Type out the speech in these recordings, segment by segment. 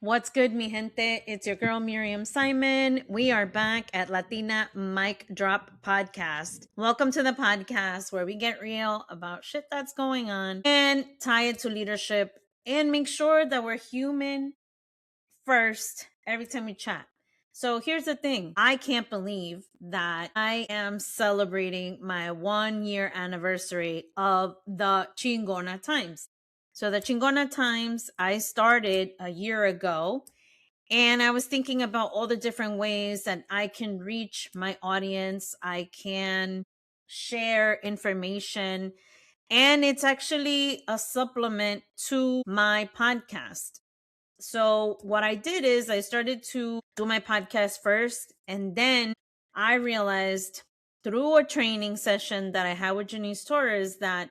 What's good, mi gente? It's your girl, Miriam Simon. We are back at Latina Mic Drop podcast. Welcome to the podcast where we get real about shit that's going on and tie it to leadership and make sure that we're human first every time we chat. So here's the thing. I can't believe that I am celebrating my 1 year anniversary of the Chingona Times. So the Chingona Times, I started a year ago, and I was thinking about all the different ways that I can reach my audience. I can share information, and it's actually a supplement to my podcast. So what I did is I started to do my podcast first, and then I realized through a training session that I had with Janice Torres that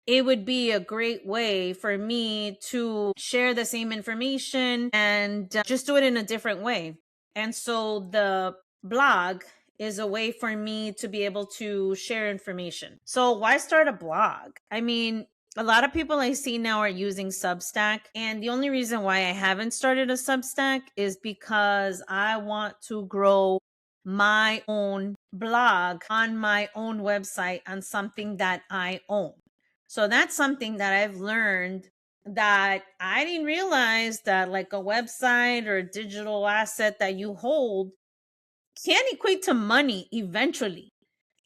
it would be a great way for me to share the same information and just do it in a different way. And so the blog is a way for me to be able to share information. So why start a blog? I mean, a lot of people I see now are using Substack. And the only reason why I haven't started a Substack is because I want to grow my own blog on my own website on something that I own. So that's something that I've learned that I didn't realize that like a website or a digital asset that you hold can equate to money eventually.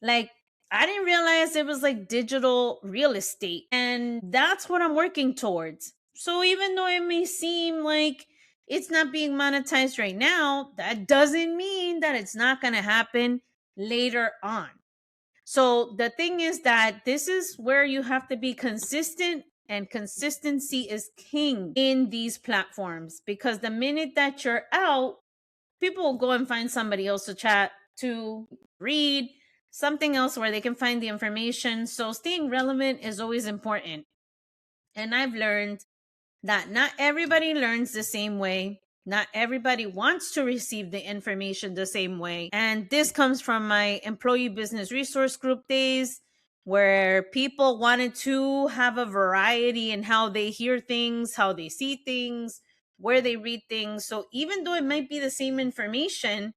Like I didn't realize it was like digital real estate, and that's what I'm working towards. So even though it may seem like it's not being monetized right now, that doesn't mean that it's not going to happen later on. So the thing is that this is where you have to be consistent, and consistency is king in these platforms, because the minute that you're out, people will go and find somebody else to chat to, read something else where they can find the information. So staying relevant is always important. And I've learned that not everybody learns the same way. Not everybody wants to receive the information the same way. And this comes from my employee business resource group days, where people wanted to have a variety in how they hear things, how they see things, where they read things. So even though it might be the same information,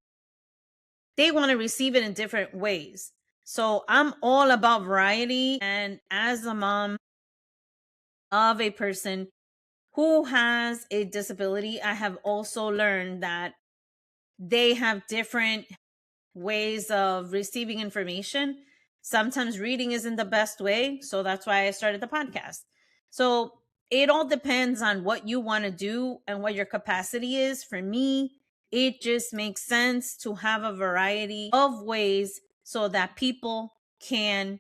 they want to receive it in different ways. So I'm all about variety. And as a mom of a person who has a disability, I have also learned that they have different ways of receiving information. Sometimes reading isn't the best way. So that's why I started the podcast. So it all depends on what you want to do and what your capacity is. For me, it just makes sense to have a variety of ways so that people can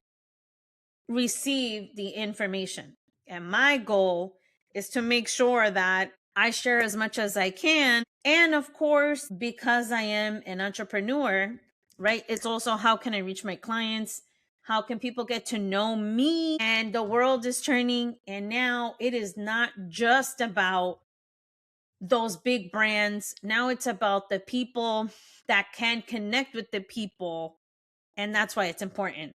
receive the information. And my goal is to make sure that I share as much as I can. And of course, because I am an entrepreneur, right? It's also how can I reach my clients? How can people get to know me? And the world is turning. And now it is not just about those big brands. Now it's about the people that can connect with the people. And that's why it's important.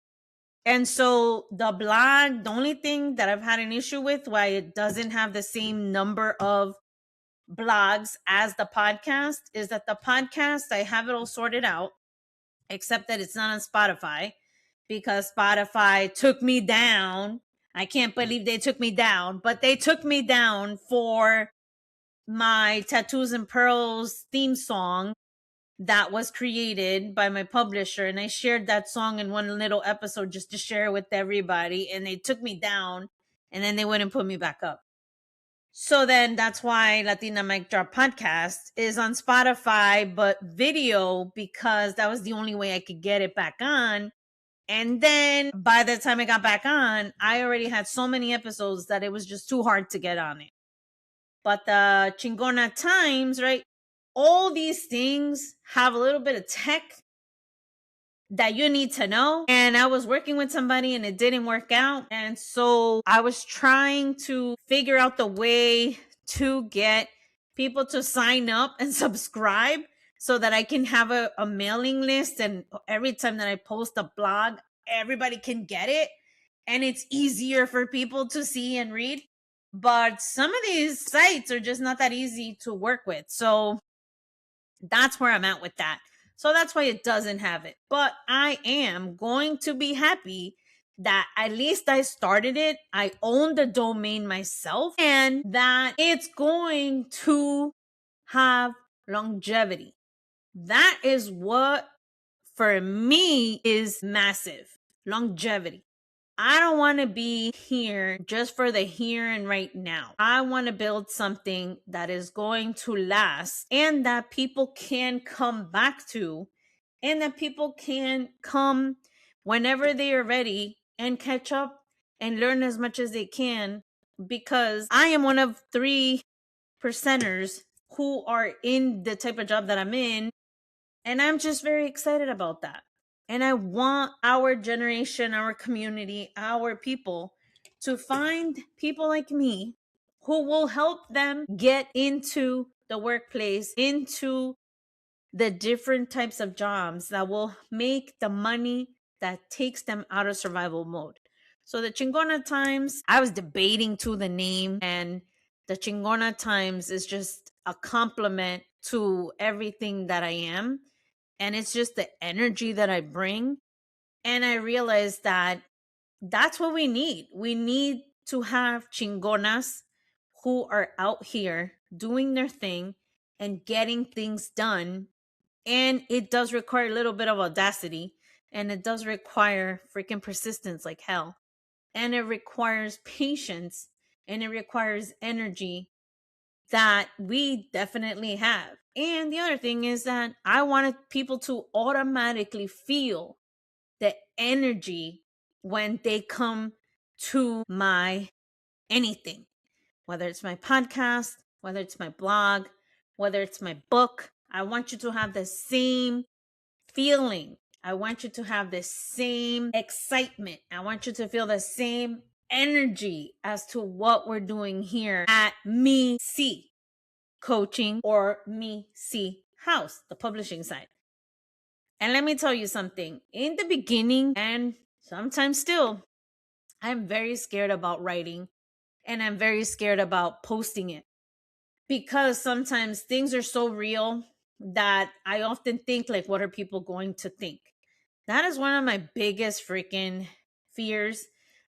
And so the blog, the only thing that I've had an issue with why it doesn't have the same number of blogs as the podcast is that the podcast, I have it all sorted out, except that it's not on Spotify, because Spotify took me down. I can't believe they took me down, but they took me down for my Tattoos and Pearls theme song that was created by my publisher, and I shared that song in one little episode just to share it with everybody, and they took me down, and then they wouldn't put me back up. So then that's why Latina Mic Drop podcast is on Spotify, but video, because that was the only way I could get it back on. And then by the time I got back on, I already had so many episodes that it was just too hard to get on it. But the Chingona Times, right? All these things have a little bit of tech that you need to know. And I was working with somebody and it didn't work out. And so I was trying to figure out the way to get people to sign up and subscribe so that I can have a mailing list. And every time that I post a blog, everybody can get it. And it's easier for people to see and read. But some of these sites are just not that easy to work with. So that's where I'm at with that. So that's why it doesn't have it. But I am going to be happy that at least I started it. I own the domain myself and that it's going to have longevity. That is what for me is massive. Longevity. I don't want to be here just for the here and right now. I want to build something that is going to last and that people can come back to and that people can come whenever they are ready and catch up and learn as much as they can, because I am one of 3%ers who are in the type of job that I'm in. And I'm just very excited about that. And I want our generation, our community, our people to find people like me who will help them get into the workplace, into the different types of jobs that will make the money that takes them out of survival mode. So the Chingona Times, I was debating to the name, and the Chingona Times is just a compliment to everything that I am. And it's just the energy that I bring. And I realized that that's what we need. We need to have chingonas who are out here doing their thing and getting things done. And it does require a little bit of audacity, and it does require freaking persistence like hell. And it requires patience, and it requires energy that we definitely have. And the other thing is that I wanted people to automatically feel the energy when they come to my anything, whether it's my podcast, whether it's my blog, whether it's my book. I want you to have the same feeling. I want you to have the same excitement. I want you to feel the same energy as to what we're doing here at Me See Coaching or Me See House, the publishing side. And let me tell you something. In the beginning, and sometimes still, I'm very scared about writing, and I'm very scared about posting it, because sometimes things are so real that I often think, like, what are people going to think? That is one of my biggest freaking fears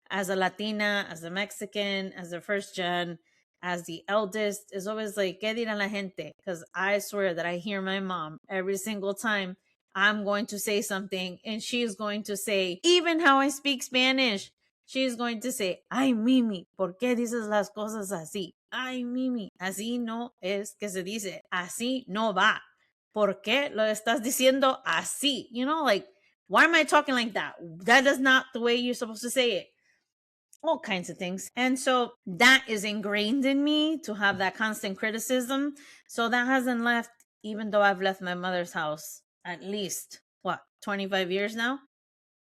as a Latina, as a Mexican, as a first gen, as the eldest, is always like, ¿qué dirá la gente? Because I swear that I hear my mom every single time I'm going to say something, and she's going to say, even how I speak Spanish, she's going to say, ay, Mimi, ¿por qué dices las cosas así? Ay, Mimi, así no es que se dice, así no va. ¿Por qué lo estás diciendo así? You know, like, why am I talking like that? That is not the way you're supposed to say it. All kinds of things. And so that is ingrained in me, to have that constant criticism. So that hasn't left, even though I've left my mother's house at least, 25 years now?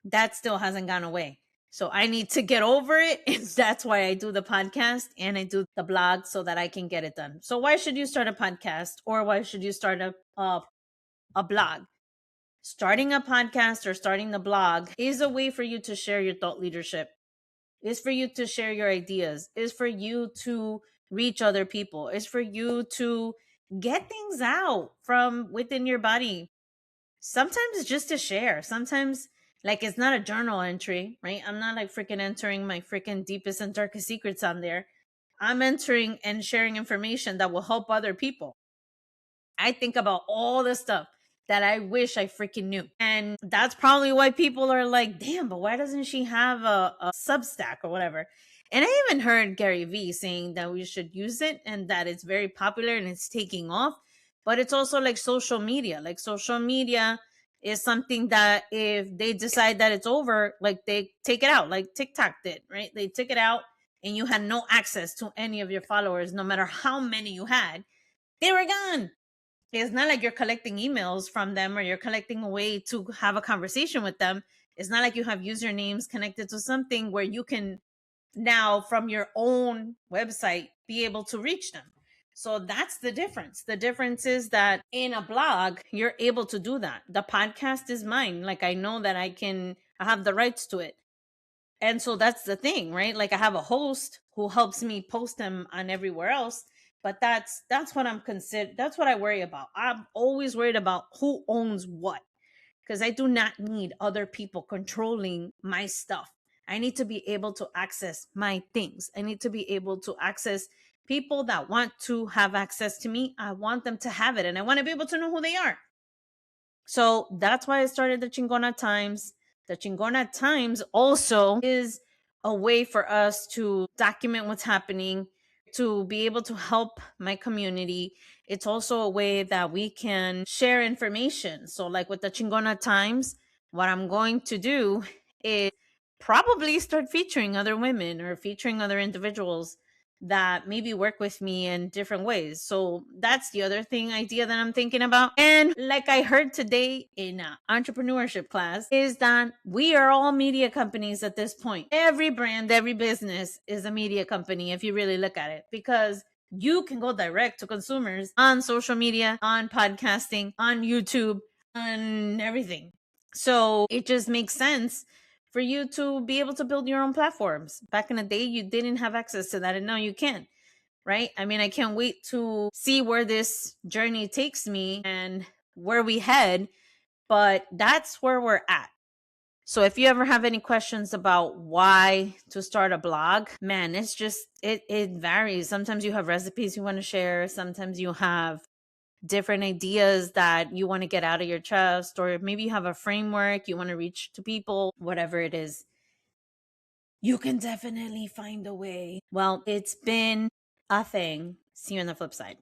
That still hasn't gone away. So I need to get over it. And that's why I do the podcast and I do the blog, so that I can get it done. So why should you start a podcast, or why should you start a blog? Starting a podcast or starting the blog is a way for you to share your thought leadership, is for you to share your ideas, is for you to reach other people, is for you to get things out from within your body. Sometimes it's just to share. Sometimes, like, it's not a journal entry, right? I'm not like freaking entering my freaking deepest and darkest secrets on there. I'm entering and sharing information that will help other people. I think about all the stuff that I wish I freaking knew. And that's probably why people are like, damn, but why doesn't she have a Substack or whatever? And I even heard Gary Vee saying that we should use it and that it's very popular and it's taking off. But it's also like social media. Like, social media is something that if they decide that it's over, like, they take it out, like TikTok did, right? They took it out and you had no access to any of your followers, no matter how many you had. They were gone. It's not like you're collecting emails from them or you're collecting a way to have a conversation with them. It's not like you have usernames connected to something where you can now, from your own website, be able to reach them. So that's the difference. The difference is that in a blog, you're able to do that. The podcast is mine. Like, I know that I have the rights to it. And so that's the thing, right? Like, I have a host who helps me post them on everywhere else. But that's what I'm consider that's what I worry about. I'm always worried about who owns what, because I do not need other people controlling my stuff. I need to be able to access my things. I need to be able to access people that want to have access to me. I want them to have it, and I want to be able to know who they are. So that's why I started the Chingona Times. The Chingona Times also is a way for us to document what's happening, to be able to help my community. It's also a way that we can share information. So, like with the Chingona Times, what I'm going to do is probably start featuring other women or featuring other individuals that maybe work with me in different ways. So that's the other thing idea that I'm thinking about. And like I heard today in entrepreneurship class, is that we are all media companies at this point. Every brand, every business is a media company if you really look at it, because you can go direct to consumers on social media, on podcasting, on YouTube, on everything. So it just makes sense for you to be able to build your own platforms. Back in the day, you didn't have access to that, and now you can, right? I mean, I can't wait to see where this journey takes me and where we head, but that's where we're at. So if you ever have any questions about why to start a blog, man, it's just, it varies. Sometimes you have recipes you want to share. Sometimes you have different ideas that you want to get out of your chest, or maybe you have a framework you want to reach to people, whatever it is. You can definitely find a way. Well, it's been a thing. See you on the flip side.